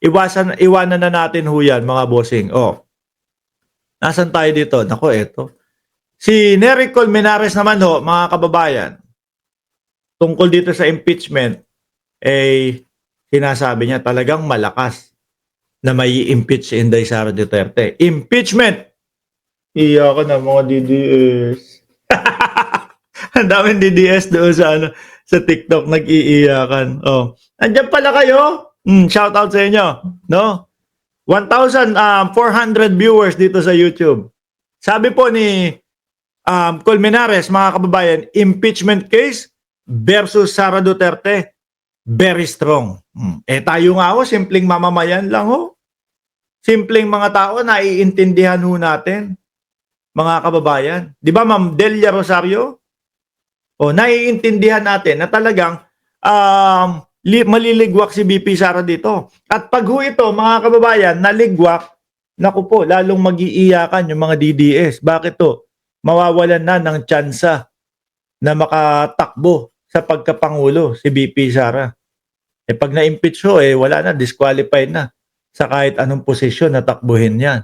Iwanan na natin ho yan, mga bossing. Oh, nasan tayo dito? Nako, eto. Si Nery Colmenares naman ho, mga kababayan, tungkol dito sa impeachment, eh, sinasabi niya talagang malakas na may impeach si Inday Sara Duterte. Impeachment! Iyak na mga DDS. Ang daming DDS doon sa sa TikTok nag-iiyakan. Oh. Andiyan pala kayo. Shout out sa inyo, no? 1,400 viewers dito sa YouTube. Sabi po ni Colmenares, mga kababayan, impeachment case versus Sara Duterte, very strong. Eh tayo nga ho, simpleng mamamayan lang ho. Simpleng mga tao, naiintindihan ho natin, mga kababayan. Di ba, Ma'am Delia Rosario? O, naiintindihan natin na talagang maliligwak si BP Sara dito. At pag ho ito, mga kababayan, naligwak, naku po, lalong mag-iiyakan yung mga DDS. Bakit to? Mawawalan na ng tsansa na makatakbo sa pagkapangulo si BP Sara. Eh pag na-impeach ho, eh wala na, disqualified na sa kahit anong posisyon na takbuhin yan.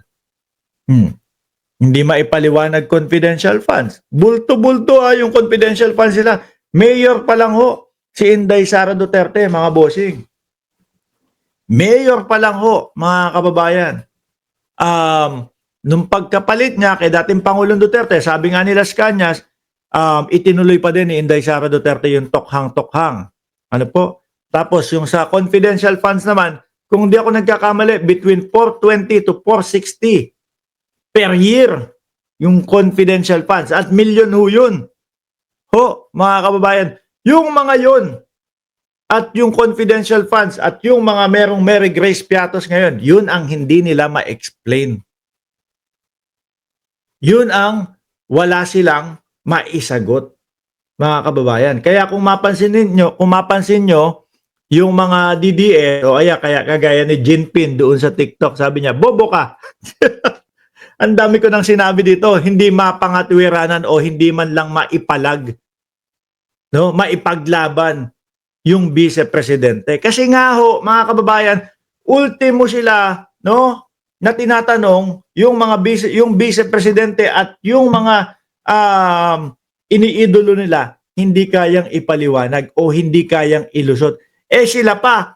Hindi maipaliwanag confidential funds. Bulto-bulto yung confidential funds sila. Mayor pa lang ho, si Inday Sara Duterte, mga bossing. Mayor pa lang ho, mga kababayan. Nung pagkapalit niya kay dating Pangulong Duterte, sabi nga nila sa Kanyas, itinuloy pa din ni Inday Sara Duterte yung tokhang-tokhang. Ano po? Tapos yung sa confidential funds naman, kung di ako nagkakamali, between 420 to 460 per year yung confidential funds. At milyon ho yun. Ho, mga kababayan, yung mga yun at yung confidential funds at yung mga merong Mary Grace Piatos ngayon, yun ang hindi nila ma-explain. Yun ang wala silang maisagot, mga kababayan. Kaya kung mapansin nyo, yung mga DDS, o kaya kagaya ni Jinpin doon sa TikTok, sabi niya, bobo ka. Ang dami ko nang sinabi dito, hindi mapangatwiranan o hindi man lang maipalag, no, maipaglaban yung vice-presidente. Kasi nga ho, mga kababayan, ultimo sila, no, na tinatanong yung mga vice-presidente at yung mga iniidolo nila, hindi kayang ipaliwanag o hindi kayang ilusot. Eh sila pa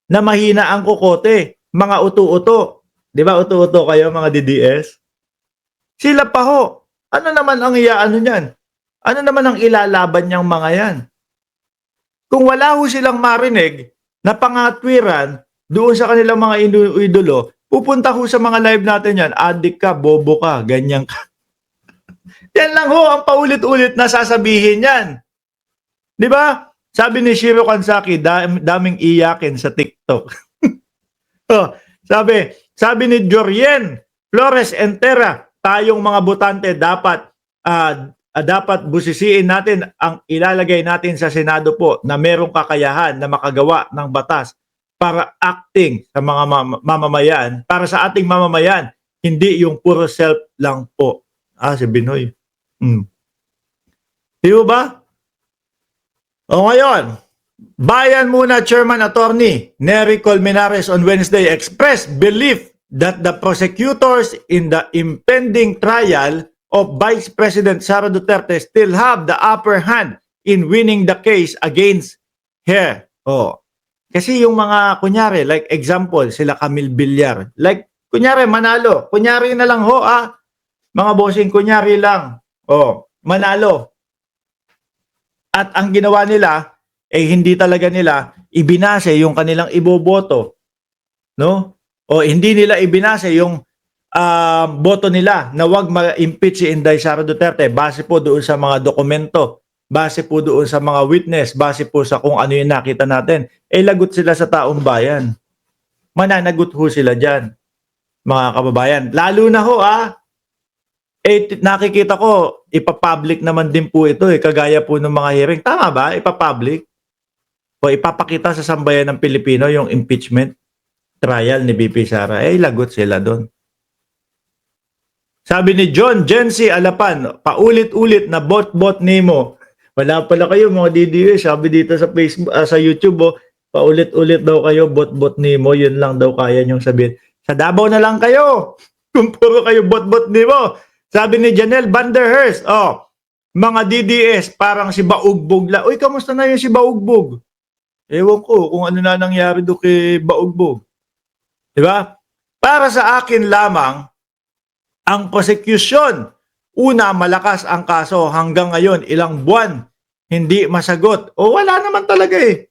na mahina ang kukote, mga uto-uto. Di ba uto-uto kayo, mga DDS? Sila pa ho. Ano naman ang iaano niyan? Ano naman ang ilalaban niyang mga yan? Kung wala ho silang marinig na pangatwiran doon sa kanilang mga idolo, pupunta ho sa mga live natin yan, adik ka, bobo ka, ganyan ka. Yan lang ho ang paulit-ulit na sasabihin yan. Di ba? Sabi ni Shiro Kansaki, daming iyakin sa TikTok. Oh, sabi ni Jorien Flores Entera, tayong mga botante dapat busisiin natin ang ilalagay natin sa Senado po na merong kakayahan na makagawa ng batas para acting sa mga mamamayan, para sa ating mamamayan, hindi yung puro self lang po. Si Binoy. Di ba? O ngayon, Bayan Muna Chairman Attorney Nery Colmenares on Wednesday expressed belief that the prosecutors in the impending trial of Vice President Sara Duterte still have the upper hand in winning the case against her. Kasi yung mga, kunyari, like example, sila Camille Villar. Like, kunyari, manalo. Kunyari na lang ho, mga bossing, kunyari lang. Manalo. At ang ginawa nila, hindi talaga nila ibinase yung kanilang iboboto. No? O hindi nila ibinase yung boto nila na wag ma-impeach si Inday Sara Duterte base po doon sa mga dokumento, base po doon sa mga witness, base po sa kung ano yung nakita natin. Lagot sila sa taong bayan. Mananagot ho sila dyan, mga kababayan. Lalo na ho, nakikita ko, ipapublic naman din po ito, kagaya po ng mga hearing. Tama ba? Ipapublic? O ipapakita sa sambayan ng Pilipino yung impeachment trial ni BP Sara. Lagot sila doon. Sabi ni John Jency Alapan, paulit-ulit na bot-bot nemo. Wala pala kayo mga DDS, sabi dito sa Facebook, sa YouTube, Paulit-ulit daw kayo, bot-bot Nemo, yun lang daw kaya niyong sabihin. Sa Davao na lang kayo. Kung puro kayo bot-bot Nemo. Sabi ni Janelle Vanderhurst, mga DDS, parang si Baugbog la. Uy, kamusta na yung si Baugbog? Ewan ko kung ano na nangyari do kay Baugbog. Diba? Para sa akin lamang, ang prosecution, una, malakas ang kaso hanggang ngayon, ilang buwan, hindi masagot. O wala naman talaga eh.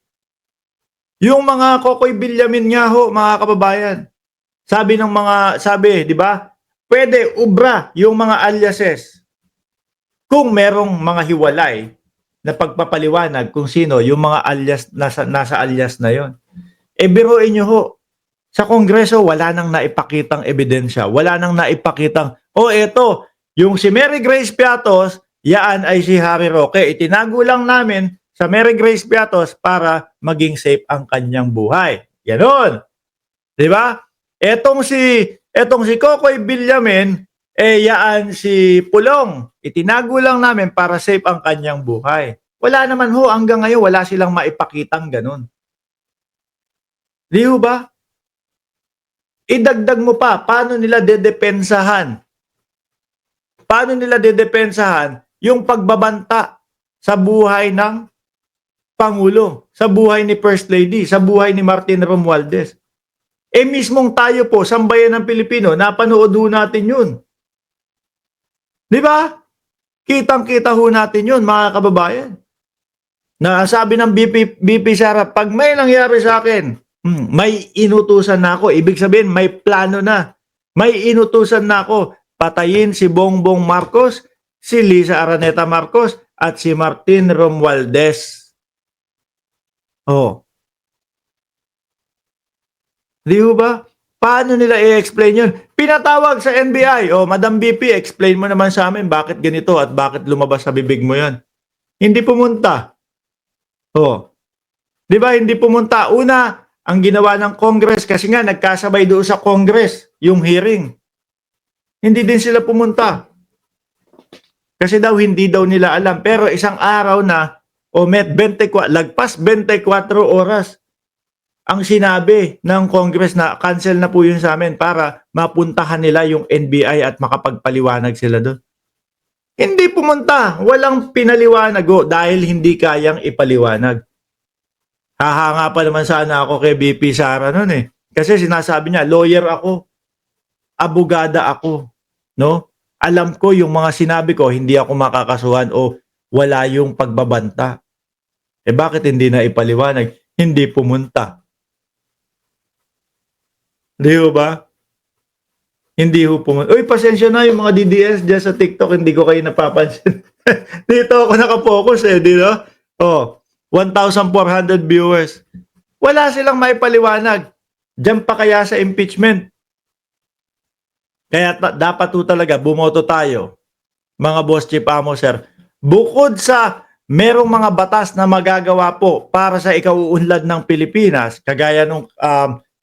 Yung mga Kokoy Villamin nga ho, mga kababayan. Sabi, di ba? Pwede ubra yung mga aliases. Kung merong mga hiwalay na pagpapaliwanag kung sino yung mga alias, nasa alias na yon. Biruin nyo ho, sa Kongreso, wala nang naipakitang ebidensya. Wala nang naipakitang, eto, yung si Mary Grace Piatos, yaan ay si Harry Roque. Itinago lang namin sa Mary Grace Piatos para maging safe ang kanyang buhay. Ganon. Di ba? Etong si Kokoy Villamin, yaan si Pulong. Itinago lang namin para safe ang kanyang buhay. Wala naman ho, hanggang ngayon, wala silang maipakitang ganon. Di ho ba? Idagdag mo pa, paano nila dedepensahan? Paano nila dedepensahan yung pagbabanta sa buhay ng Pangulo, sa buhay ni First Lady, sa buhay ni Martin Romualdez? Mismong tayo po, sambayan ng Pilipino, napanood ho natin yun. Di ba? Kitang-kita ho natin yun, mga kababayan. Na sabi ng BP Sara, pag may nangyari sa akin, may inutusan na ako. Ibig sabihin, may plano na. May inutusan na ako. Patayin si Bongbong Marcos, si Lisa Araneta Marcos, at si Martin Romualdez. Di ba? Paano nila i-explain yun? Pinatawag sa NBI. Madam BP, explain mo naman sa amin bakit ganito at bakit lumabas sa bibig mo yan. Hindi pumunta. Di ba? Hindi pumunta. Una, ang ginawa ng Congress, kasi nga nagkasabay doon sa Congress yung hearing. Hindi din sila pumunta. Kasi daw hindi daw nila alam. Pero isang araw na, lagpas 24 oras, ang sinabi ng Congress na cancel na po yun sa amin para mapuntahan nila yung NBI at makapagpaliwanag sila doon. Hindi pumunta. Walang pinaliwanag dahil hindi kayang ipaliwanag. Hahanga pa naman sana ako kay BP Sara noon eh. Kasi sinasabi niya, lawyer ako, abogada ako, no? Alam ko yung mga sinabi ko, hindi ako makakasuhan o wala yung pagbabanta. Bakit hindi na ipaliwanag? Hindi pumunta. Di ba? Hindi ho pumunta. Uy, pasensya na yung mga DDS dyan sa TikTok, hindi ko kayo napapansin. Dito ako nakapokus di ba? 1,400 viewers. Wala silang maipaliwanag. Diyan pa kaya sa impeachment. Kaya dapat po talaga bumoto tayo, mga boss chief amo sir. Bukod sa merong mga batas na magagawa po para sa ikauunlad ng Pilipinas, kagaya nung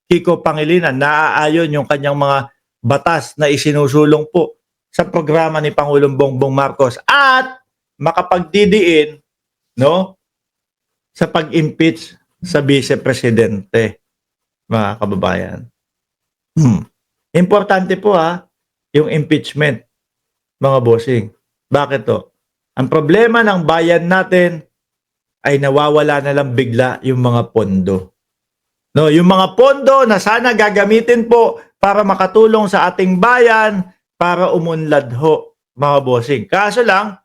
Kiko Pangilinan, naaayon yung kanyang mga batas na isinusulong po sa programa ni Pangulong Bongbong Marcos at makapagdidiin, no, sa pag-impeach sa vice-presidente, mga kababayan. Importante po yung impeachment, mga bossing. Bakit to? Ang problema ng bayan natin ay nawawala na lang bigla yung mga pondo. No, yung mga pondo na sana gagamitin po para makatulong sa ating bayan para umunlad ho, mga bossing. Kaso lang,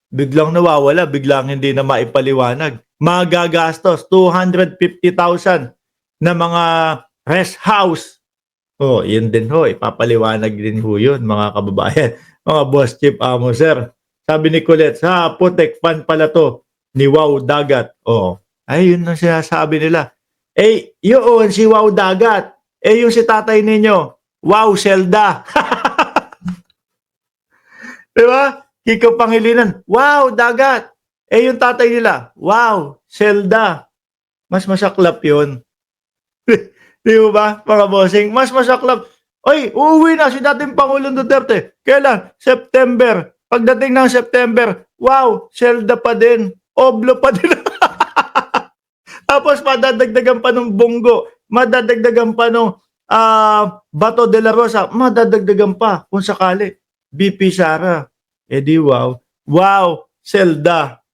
biglang nawawala, biglang hindi na maipaliwanag. Magagastos 250,000 na mga rest house. Yun din ho, ipapaliwanag din ho yun, mga kababayan. Mga boss chief amo sir. Sabi ni Colette, sa Putek fan pala to ni Wow Dagat. Ay yun ang sinasabi nila. Yun si Wow Dagat. Yung si tatay ninyo, Wow Zelda. Diba? Kiko Pangilinan, Wow Dagat. Yung tatay nila, Wow Zelda. Mas masaklap yun. Di ba, mga bossing? Mas masaklap. Uuwi na si dating Pangulong Duterte. Kailan? September. Pagdating ng September, wow, Zelda pa din. Oblo pa din. Tapos madadagdagan pa ng Bongo, madadagdagan pa ng Bato de la Rosa, madadagdagan pa kung sakali. BP Sara. Eh di wow. Wow, Zelda.